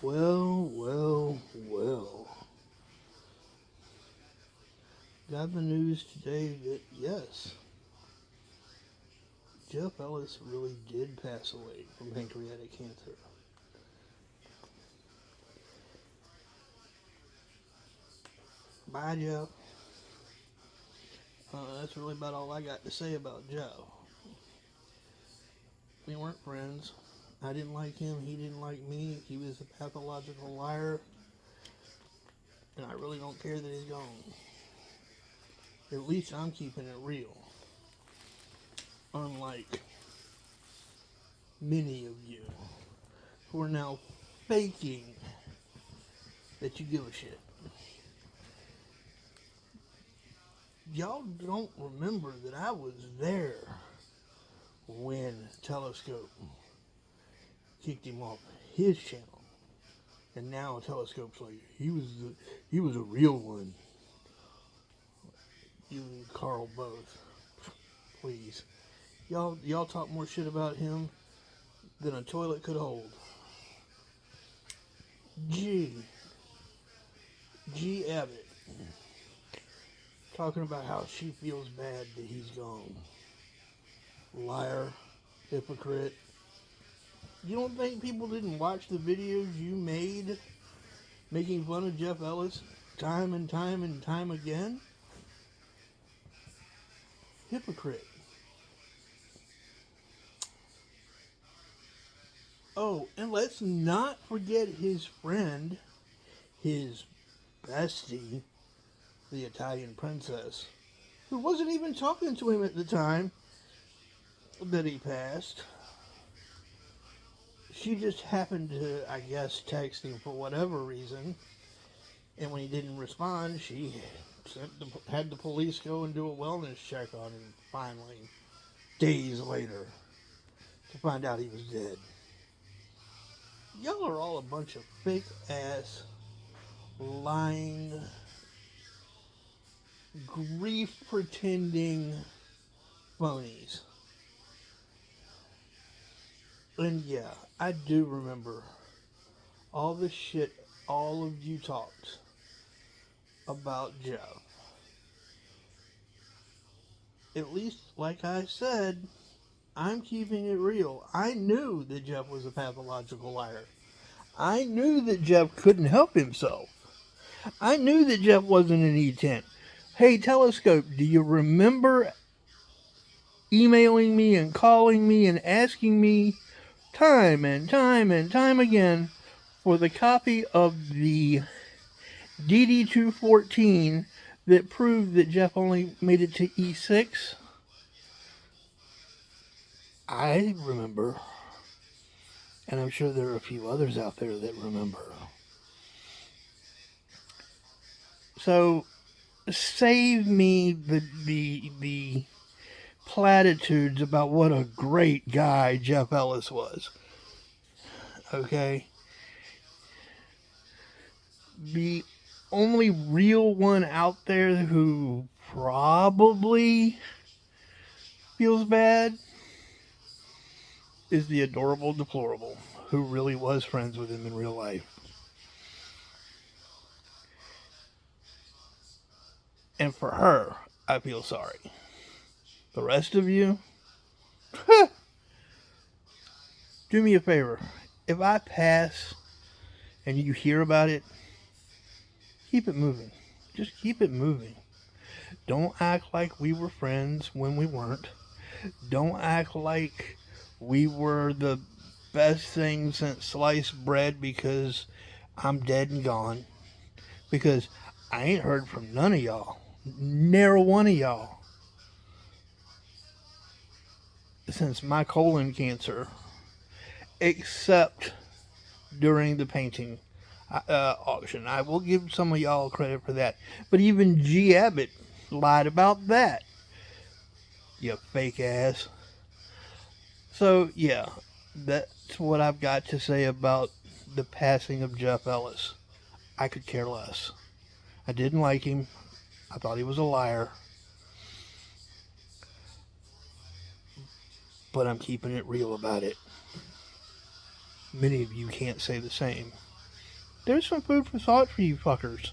Well. Got the news today that yes, Jeff Ellis really did pass away from pancreatic cancer. Bye, Jeff. That's really about all I got to say about Joe. We weren't friends. I didn't like him. He didn't like me. He was a pathological liar. And I really don't care that he's gone. At least I'm keeping it real. Unlike many of you who are now faking that you give a shit. Y'all don't remember that I was there when Telescope kicked him off his channel. And now Telescope's like, he was a real one. You and Carl both. Please. Y'all talk more shit about him than a toilet could hold. G Abbott talking about how she feels bad that he's gone. Liar, hypocrite. You don't think people didn't watch the videos you made making fun of Jeff Ellis time and time again? Hypocrite. Oh, and let's not forget his friend, his bestie, the Italian princess, who wasn't even talking to him at the time that he passed. She just happened to, I guess, text him for whatever reason, and when he didn't respond, she had the police go and do a wellness check on him, finally, days later, to find out he was dead. Y'all are all a bunch of fake-ass, lying, grief-pretending phonies. And yeah, I do remember all the shit all of you talked about Jeff. At least, like I said, I'm keeping it real. I knew that Jeff was a pathological liar. I knew that Jeff couldn't help himself. I knew that Jeff wasn't an E10. Hey, Telescope, do you remember emailing me and calling me and asking me time and time again for the copy of the DD214 that proved that Jeff only made it to E6? I remember. And I'm sure there are a few others out there that remember. So, save me the platitudes about what a great guy Jeff Ellis was. Okay? The only real one out there who probably feels bad is the adorable deplorable, who really was friends with him in real life. And for her, I feel sorry. The rest of you, do me a favor. If I pass and you hear about it, keep it moving. Just keep it moving. Don't act like we were friends when we weren't. Don't act like we were the best thing since sliced bread because I'm dead and gone. Because I ain't heard from none of y'all. Never one of y'all. Since my colon cancer. Except during the painting auction. I will give some of y'all credit for that. But even G. Abbott lied about that. You fake ass. So, yeah. That's what I've got to say about the passing of Jeff Ellis. I could care less. I didn't like him. I thought he was a liar. but I'm keeping it real about it. Many of you can't say the same. There's some food for thought for you fuckers.